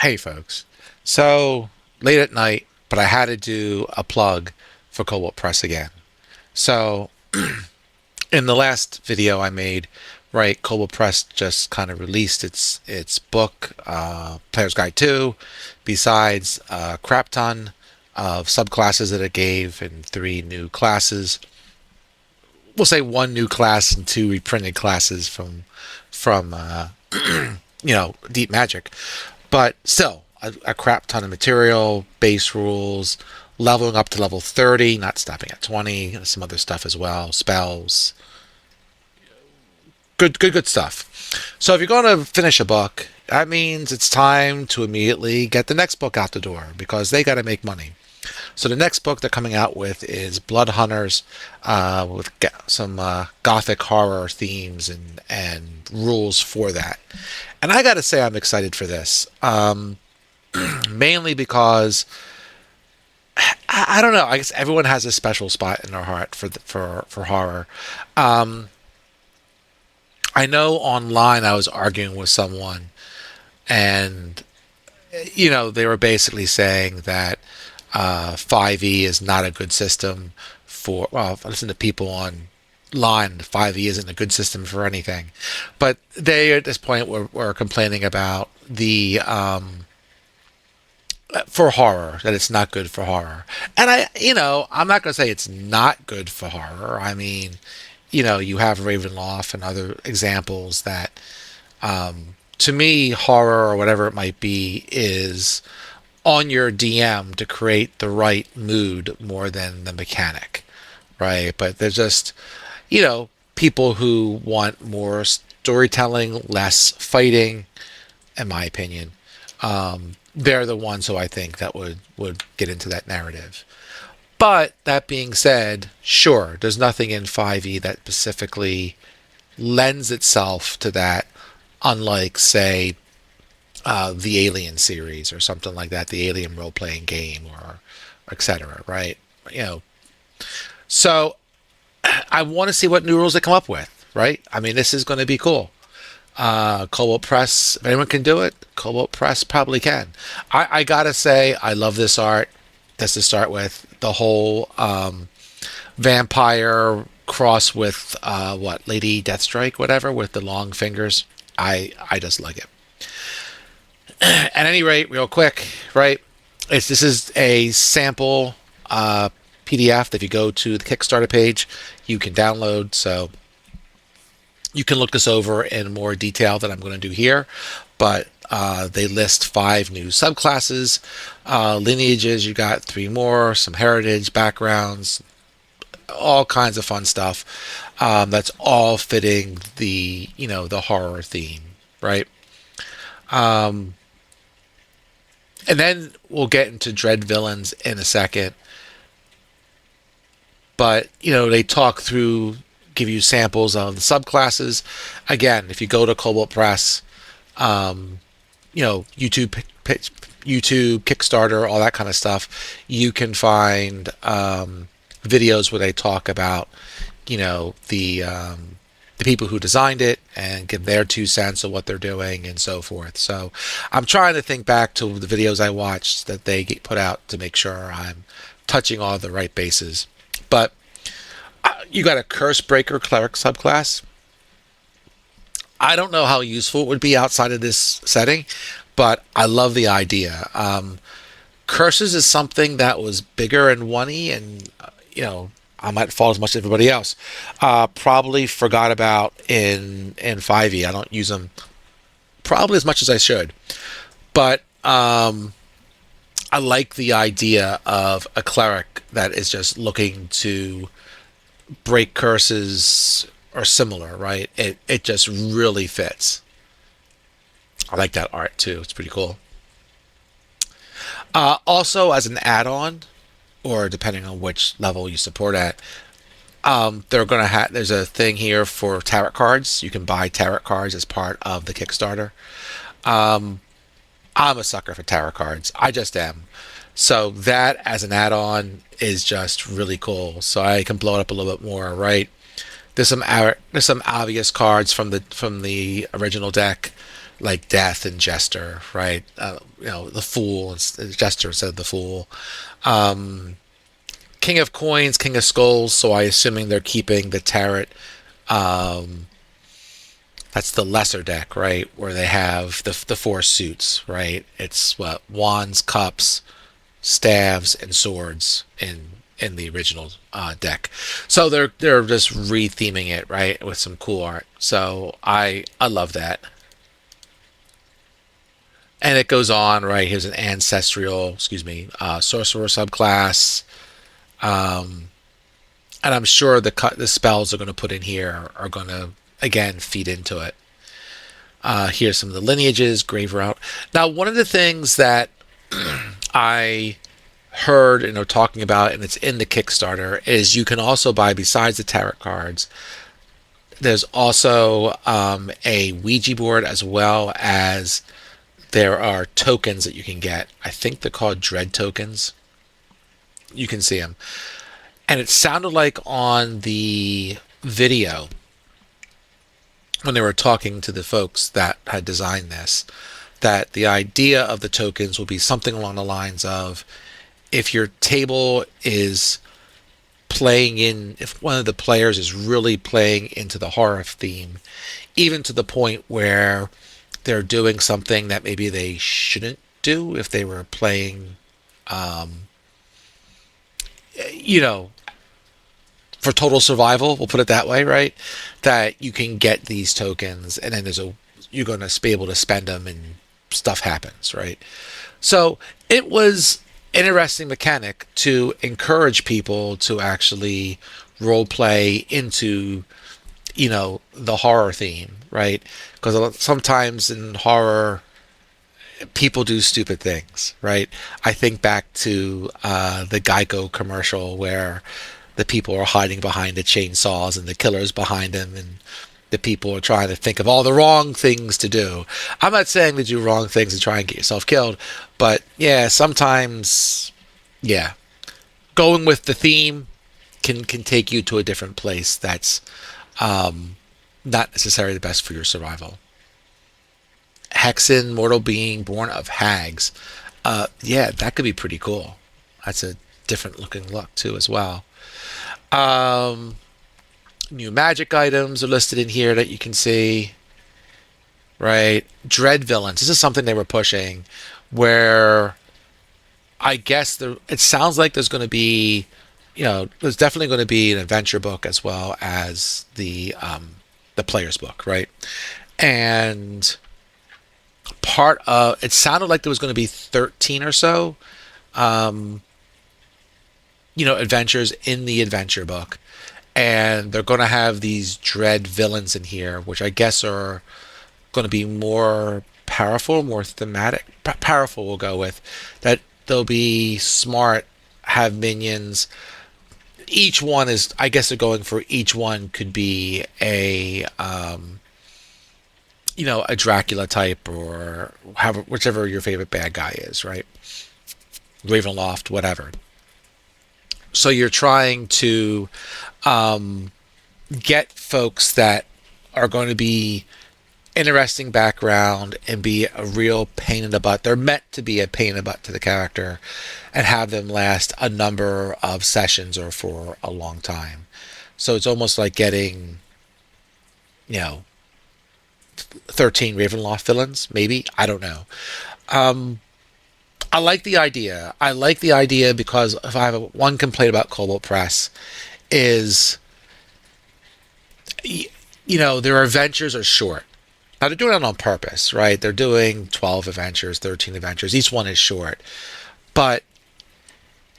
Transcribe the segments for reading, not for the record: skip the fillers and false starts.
Hey folks. So late at night, but I had to do a plug for Cobalt Press again. So in the last video I made, right, Cobalt Press just kind of released its book, Player's Guide 2, besides a crap ton of subclasses that it gave and three new classes. We'll say one new class and two reprinted classes from Deep Magic. But still, a crap ton of material, base rules, leveling up to level 30, not stopping at 20, and some other stuff as well, spells. Good stuff. So if you're going to finish a book, that means it's time to immediately get the next book out the door because they got to make money. So the next book they're coming out with is Blood Hunters, with some Gothic horror themes and rules for that. And I got to say I'm excited for this. Mainly because I don't know. I guess everyone has a special spot in their heart for horror. Um, I know online I was arguing with someone, and they were basically saying that 5e is not a good system for. Well, if I listen to people online, 5e isn't a good system for anything. But they at this point were complaining about the for horror, that it's not good for horror. And I'm not going to say it's not good for horror. I mean, you have Ravenloft and other examples that, to me, horror or whatever it might be is on your DM to create the right mood more than the mechanic, right? But there's just, people who want more storytelling, less fighting, in my opinion. They're the ones who I think that would get into that narrative. But that being said, sure, there's nothing in 5e that specifically lends itself to that, unlike, say, the Alien series or something like that, the Alien role playing game or etc. Right? You know, so I want to see what new rules they come up with. Right? I mean, this is going to be cool. Cobalt Press, if anyone can do it, Cobalt Press probably can. I gotta say, I love this art. That's to start with. The whole vampire cross with what, Lady Deathstrike, whatever, with the long fingers. I just like it. At any rate, real quick, right? This is a sample PDF that if you go to the Kickstarter page, you can download. So you can look this over in more detail than I'm going to do here, but they list 5 new subclasses, lineages. You got 3 more, some heritage backgrounds, all kinds of fun stuff. That's all fitting the horror theme, right? Um, and then we'll get into dread villains in a second. But they talk through, give you samples of the subclasses. Again, if you go to Cobalt Press, um, YouTube, YouTube, Kickstarter, all that kind of stuff, you can find videos where they talk about, the people who designed it and give their 2 cents of what they're doing and so forth. So I'm trying to think back to the videos I watched that they put out to make sure I'm touching all the right bases. But you got a Curse Breaker Cleric subclass. I don't know how useful it would be outside of this setting, but I love the idea. Curses is something that was bigger in 1E, and I might fall as much as everybody else. Probably forgot about in 5E. I don't use them probably as much as I should, but I like the idea of a cleric that is just looking to break curses or similar, right? It just really fits. I like that art too. It's pretty cool. Also, as an add-on, or depending on which level you support at, they're gonna have. There's a thing here for tarot cards. You can buy tarot cards as part of the Kickstarter. Um, I'm a sucker for tarot cards. I just am. So that as an add-on is just really cool. So I can blow it up a little bit more, right? There's some obvious cards from the original deck, like Death and Jester, right? The Fool and Jester instead of the Fool. King of Coins, King of Skulls. So I assuming they're keeping the Tarot. That's the lesser deck, right? Where they have the four suits, right? It's what wands, cups, staves, and swords in the original deck. So they're just retheming it, right, with some cool art. So I love that. And it goes on, right? Here's an ancestral, excuse me, sorcerer subclass, and I'm sure the spells they're going to put in here are going to again feed into it. Here's some of the lineages, grave route. Now, one of the things that I heard, talking about, and it's in the Kickstarter, is you can also buy, besides the tarot cards, there's also a Ouija board, as well as there are tokens that you can get. I think they're called dread tokens. You can see them. And it sounded like on the video, when they were talking to the folks that had designed this, that the idea of the tokens will be something along the lines of, if your table is playing in, if one of the players is really playing into the horror theme, even to the point where they're doing something that maybe they shouldn't do if they were playing, you know, for total survival, we'll put it that way, right? That you can get these tokens, and then you're going to be able to spend them, and stuff happens, right? So it was an interesting mechanic to encourage people to actually role play into, the horror theme, right? Because sometimes in horror, people do stupid things, right? I think back to the Geico commercial where the people are hiding behind the chainsaws and the killer's behind them, and the people are trying to think of all the wrong things to do. I'm not saying to do wrong things and try and get yourself killed, but yeah, sometimes, yeah, going with the theme can take you to a different place that's not necessarily the best for your survival. Hexen, mortal being born of hags. Yeah, that could be pretty cool. That's a different looking look too, as well. Um, New magic items are listed in here that you can see. Right, dread villains. This is something they were pushing, where I guess it sounds like there's going to be, there's definitely going to be an adventure book as well as the player's book, right? And part of it sounded like there was going to be 13 or so adventures in the adventure book, and they're going to have these dread villains in here, which I guess are going to be more powerful, more thematic. Powerful, we'll go with that. They'll be smart, have minions. Each one is, I guess, they're going for each one could be a Dracula type, or whichever your favorite bad guy is, right? Ravenloft, whatever. So you're trying to get folks that are going to be interesting background and be a real pain in the butt. They're meant to be a pain in the butt to the character, and have them last a number of sessions or for a long time. So it's almost like getting, you know, 13 Ravenloft villains, maybe. I don't know. I like the idea. I like the idea because if I have one complaint about Cobalt Press is, their adventures are short. Now they're doing it on purpose, right? They're doing 12 adventures, 13 adventures. Each one is short, but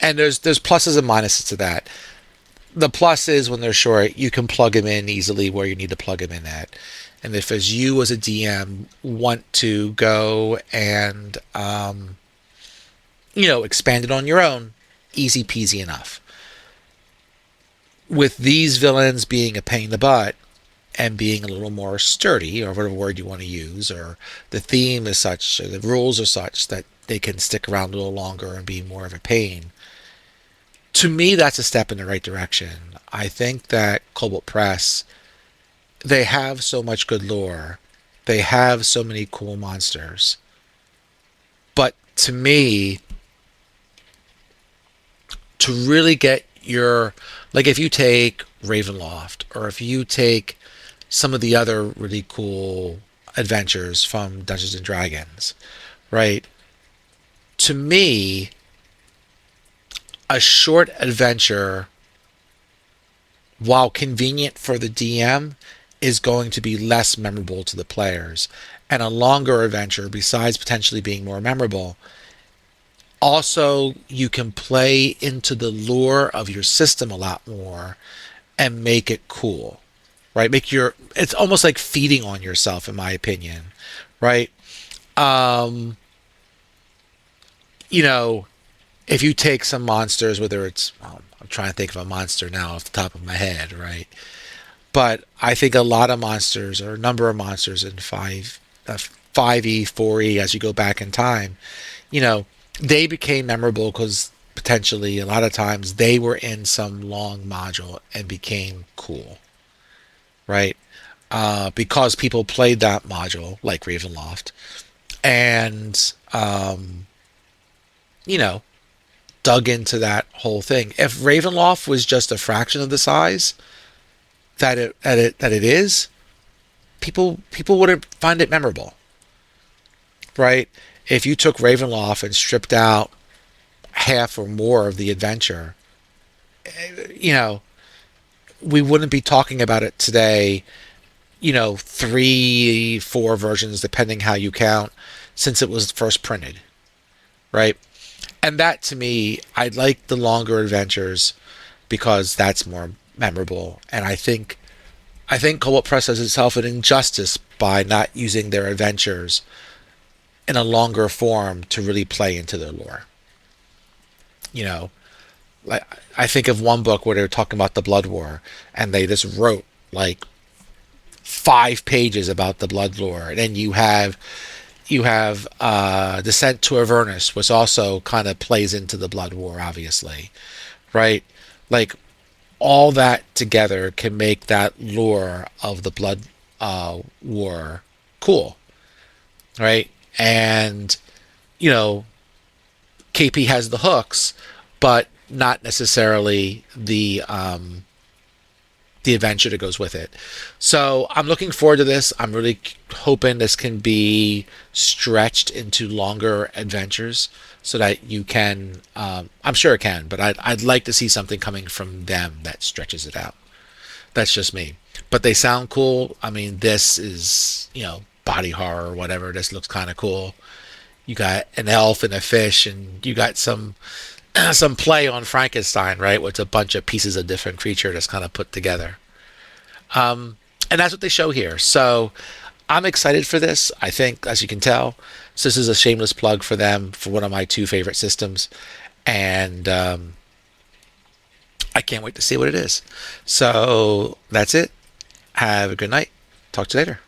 and there's pluses and minuses to that. The plus is when they're short, you can plug them in easily where you need to plug them in at. And if as you as a DM want to go and expand it on your own, easy peasy enough. With these villains being a pain in the butt and being a little more sturdy, or whatever word you want to use, or the theme is such, or the rules are such that they can stick around a little longer and be more of a pain. To me, that's a step in the right direction. I think that Cobalt Press, they have so much good lore They have so many cool monsters. But to me, to really get your, like, if you take Ravenloft, or if you take some of the other really cool adventures from Dungeons and Dragons, right? To me, a short adventure, while convenient for the DM, is going to be less memorable to the players. And a longer adventure, besides potentially being more memorable, also you can play into the lore of your system a lot more and make it cool, right? Make your, it's almost like feeding on yourself, in my opinion, right? Um, you know, if you take some monsters, whether it's, I'm trying to think of a monster now off the top of my head, right? But I think a lot of monsters, or a number of monsters in 5e, 4e, as you go back in time, you know, they became memorable because potentially a lot of times they were in some long module and became cool, right? Because people played that module, like Ravenloft, and, you know, dug into that whole thing. If Ravenloft was just a fraction of the size that it is, people wouldn't find it memorable, right? If you took Ravenloft and stripped out half or more of the adventure, you know, we wouldn't be talking about it today, you know, three, four versions, depending how you count, since it was first printed, right? And that to me, I like the longer adventures because that's more memorable. And I think Co-op Press does itself an injustice by not using their adventures in a longer form to really play into their lore. You know, like, I think of one book where they were talking about the Blood War, and they just wrote like 5 pages about the Blood Lore, and then you have Descent to Avernus, which also kind of plays into the Blood War, obviously, right? Like, all that together can make that lore of the Blood War cool, right? And, you know, KP has the hooks, but not necessarily the adventure that goes with it. So I'm looking forward to this. I'm really hoping this can be stretched into longer adventures so that you can. I'm sure it can, but I'd like to see something coming from them that stretches it out. That's just me. But they sound cool. I mean, this is, body horror or whatever. This looks kind of cool. You got an elf and a fish, and you got some some play on Frankenstein, right? With a bunch of pieces of different creature that's kind of put together. And that's what they show here. So I'm excited for this. I think, as you can tell, so this is a shameless plug for them for one of my two favorite systems, and I can't wait to see what it is. So that's it. Have a good night. Talk to you later.